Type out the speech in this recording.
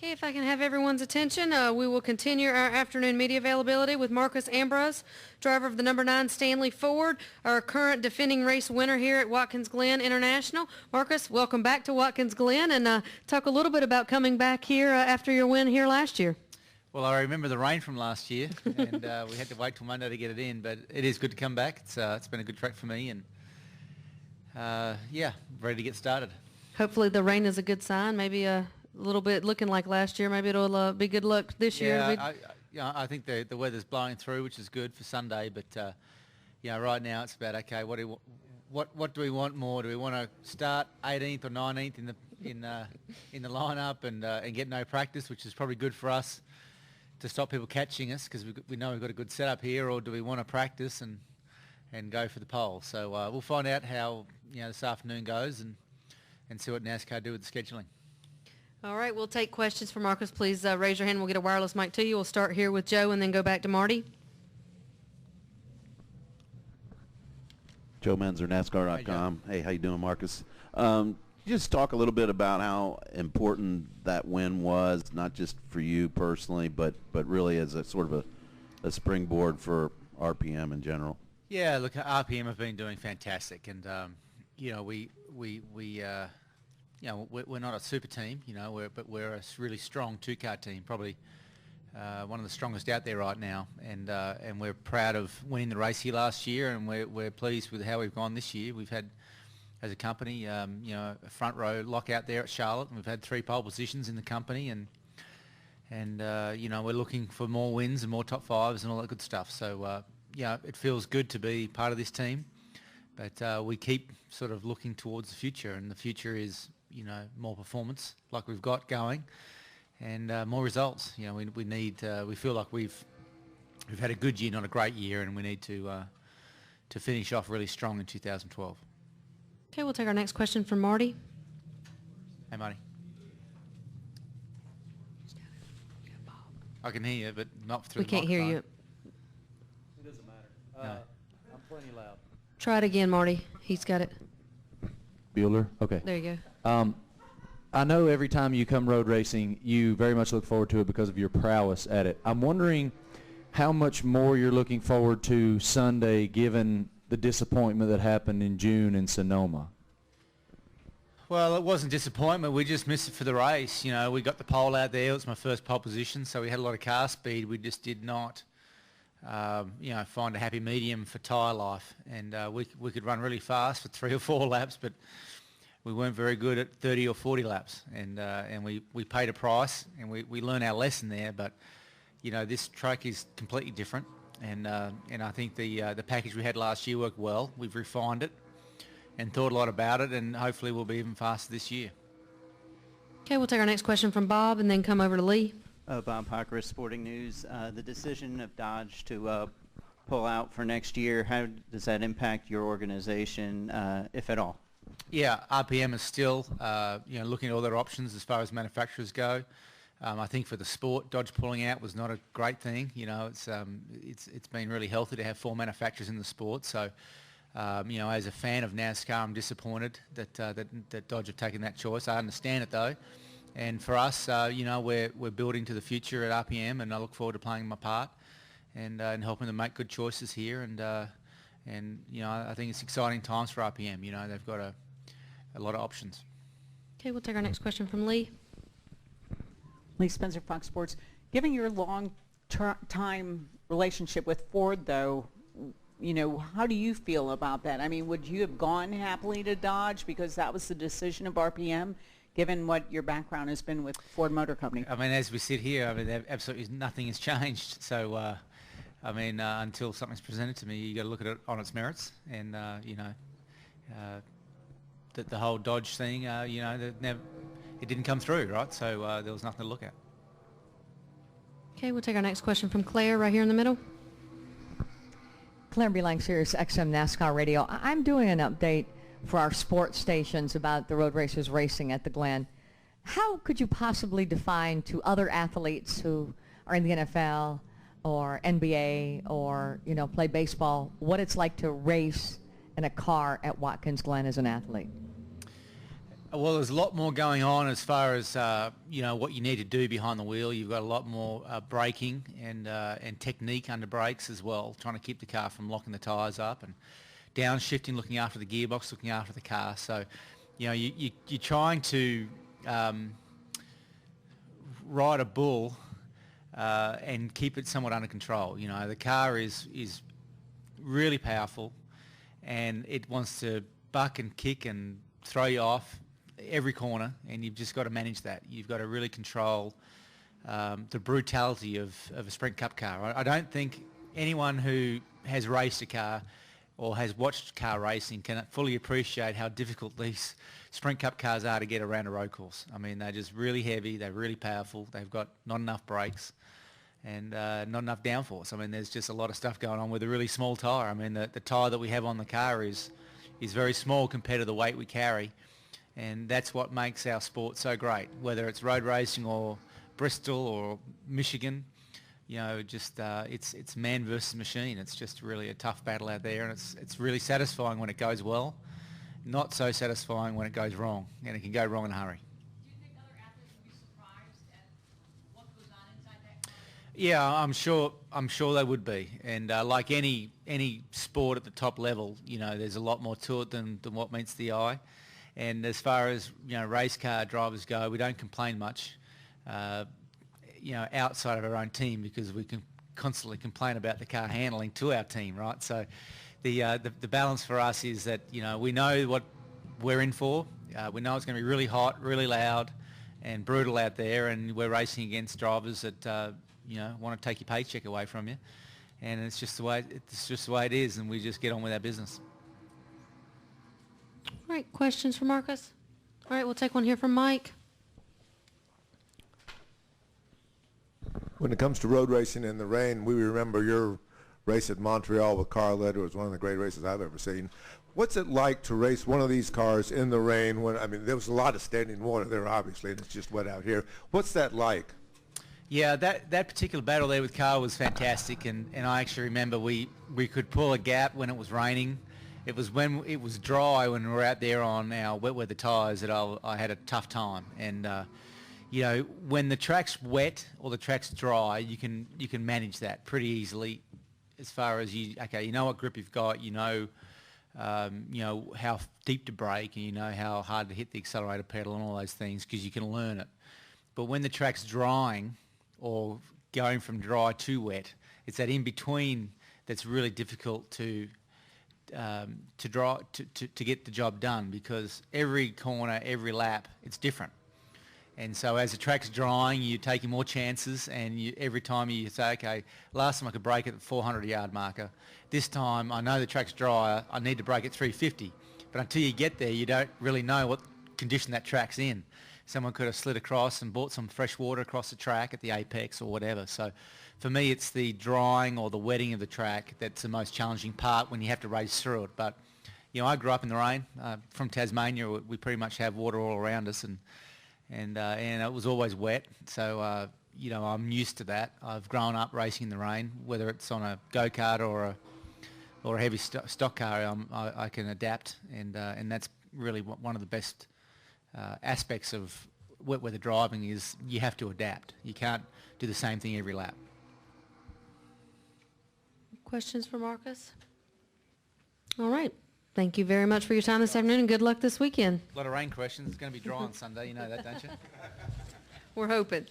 Okay, if I can have everyone's attention, we will continue our afternoon media availability with Marcos Ambrose, driver of the number 9 Stanley Ford, our current defending race winner here at Watkins Glen International. Marcos, welcome back to Watkins Glen, and talk a little bit about coming back here after your win here last year. Well, I remember the rain from last year, and we had to wait till Monday to get it in, but it is good to come back. It's been a good track for me, and yeah, ready to get started. Hopefully the rain is a good sign, maybe a little bit looking like last year. Maybe it'll be good luck this year. I think the weather's blowing through, which is good for Sunday. But right now it's about okay. What do we want more? Do we want to start 18th or 19th in the lineup and get no practice, which is probably good for us to stop people catching us because we know we've got a good setup here, or do we want to practice and go for the pole? So we'll find out how this afternoon goes and see what NASCAR do with the scheduling. All right, we'll take questions for Marcos. Please raise your hand. We'll get a wireless mic to you. We'll start here with Joe and then go back to Marty. Joe Menzer, NASCAR.com. Hey, how you doing, Marcos? Just talk a little bit about how important that win was, not just for you personally, but really as a sort of a springboard for RPM in general. Yeah, look, RPM have been doing fantastic, and we're not a super team, but we're a really strong two-car team, probably one of the strongest out there right now, and we're proud of winning the race here last year, and we're pleased with how we've gone this year. We've had, as a company, a front row lockout there at Charlotte, and we've had 3 pole positions in the company, and we're looking for more wins and more top 5s and all that good stuff. So it feels good to be part of this team, but we keep sort of looking towards the future, and the future is more performance like we've got going, and more results. We feel like we've had a good year, not a great year, and we need to finish off really strong in 2012. Okay, we'll take our next question from Marty. Hey, Marty. I can hear you, but not through the microphone. We can't hear you. It doesn't matter. No. I'm plenty loud. Try it again, Marty. He's got it. Bueller? Okay. There you go. I know every time you come road racing, you very much look forward to it because of your prowess at it. I'm wondering how much more you're looking forward to Sunday, given the disappointment that happened in June in Sonoma. Well, it wasn't disappointment. We just missed it for the race. We got the pole out there. It was my first pole position, so we had a lot of car speed. We just did not, find a happy medium for tyre life. And we could run really fast for 3 or 4 laps, but we weren't very good at 30 or 40 laps, and we paid a price, and we learned our lesson there. But this track is completely different, and I think the package we had last year worked well. We've refined it and thought a lot about it, and hopefully we'll be even faster this year. Okay, we'll take our next question from Bob and then come over to Lee. Bob Hocker, Sporting News. The decision of Dodge to pull out for next year, how does that impact your organization, if at all? Yeah, RPM is still, looking at all their options as far as manufacturers go. I think for the sport, Dodge pulling out was not a great thing. It's been really healthy to have 4 manufacturers in the sport. So, as a fan of NASCAR, I'm disappointed that Dodge have taken that choice. I understand it though, and for us, we're building to the future at RPM, and I look forward to playing my part and helping them make good choices here. And I think it's exciting times for RPM. They've got a lot of options. Okay, we'll take our next question from Lee. Lee Spencer, Fox Sports. Given your long-time relationship with Ford, though, how do you feel about that? I mean, would you have gone happily to Dodge because that was the decision of RPM, given what your background has been with Ford Motor Company? I mean, as we sit here, absolutely nothing has changed. So, until something's presented to me, you got to look at it on its merits. And the whole Dodge thing, it didn't come through, right? So there was nothing to look at. Okay, we'll take our next question from Claire right here in the middle. Claire Belang, Sirius XM NASCAR Radio. I'm doing an update for our sports stations about the road racers racing at the Glen. How could you possibly define to other athletes who are in the NFL or NBA or, play baseball, what it's like to race in a car at Watkins Glen as an athlete? Well, there's a lot more going on as far as what you need to do behind the wheel. You've got a lot more braking and technique under brakes as well, trying to keep the car from locking the tyres up, and downshifting, looking after the gearbox, looking after the car. So, you're trying to ride a bull and keep it somewhat under control. The car is really powerful, and it wants to buck and kick and throw you off every corner, and you've just got to manage that. You've got to really control the brutality of a Sprint Cup car. I don't think anyone who has raced a car or has watched car racing can fully appreciate how difficult these Sprint Cup cars are to get around a road course. I mean, they're just really heavy, they're really powerful, they've got not enough brakes and not enough downforce. I mean, there's just a lot of stuff going on with a really small tyre. I mean, the tyre that we have on the car is very small compared to the weight we carry. And that's what makes our sport so great, whether it's road racing or Bristol or Michigan. It's man versus machine. It's just really a tough battle out there, and it's really satisfying when it goes well, not so satisfying when it goes wrong, and it can go wrong in a hurry. Do you think other athletes would be surprised at what goes on inside that car? Yeah, I'm sure they would be, and like any sport at the top level, there's a lot more to it than what meets the eye. And as far as race car drivers go, we don't complain much, outside of our own team, because we can constantly complain about the car handling to our team, right? So the balance for us is that we know what we're in for. We know it's going to be really hot, really loud, and brutal out there, and we're racing against drivers that want to take your paycheck away from you, and it's just the way it is, and we just get on with our business. All right, questions for Marcus? All right, we'll take one here from Mike. When it comes to road racing in the rain, we remember your race at Montreal with Carl Leder. It was one of the great races I've ever seen. What's it like to race one of these cars in the rain? There was a lot of standing water there, obviously, and it's just wet out here. What's that like? Yeah, that particular battle there with Carl was fantastic, and I actually remember we could pull a gap when it was raining. It was when it was dry, when we were out there on our wet weather tyres, that I had a tough time. And when the track's wet or the track's dry, you can manage that pretty easily. As far as you know what grip you've got, how deep to brake, and how hard to hit the accelerator pedal and all those things, because you can learn it. But when the track's drying or going from dry to wet, it's that in between that's really difficult to get the job done, because every corner, every lap, it's different. And so as the track's drying, you're taking more chances, and every time you say, okay, last time I could brake at the 400-yard marker. This time I know the track's drier, I need to brake at 350. But until you get there, you don't really know what condition that track's in. Someone could have slid across and bought some fresh water across the track at the apex or whatever. So for me, it's the drying or the wetting of the track that's the most challenging part when you have to race through it. But, I grew up in the rain. From Tasmania, we pretty much have water all around us, and it was always wet. So, I'm used to that. I've grown up racing in the rain, whether it's on a go-kart or a heavy stock car. I can adapt, and that's really one of the best aspects of wet weather driving, is you have to adapt. You can't do the same thing every lap. Questions for Marcus? All right. Thank you very much for your time this afternoon, and good luck this weekend. A lot of rain questions. It's going to be dry on Sunday. You know that, don't you? We're hoping.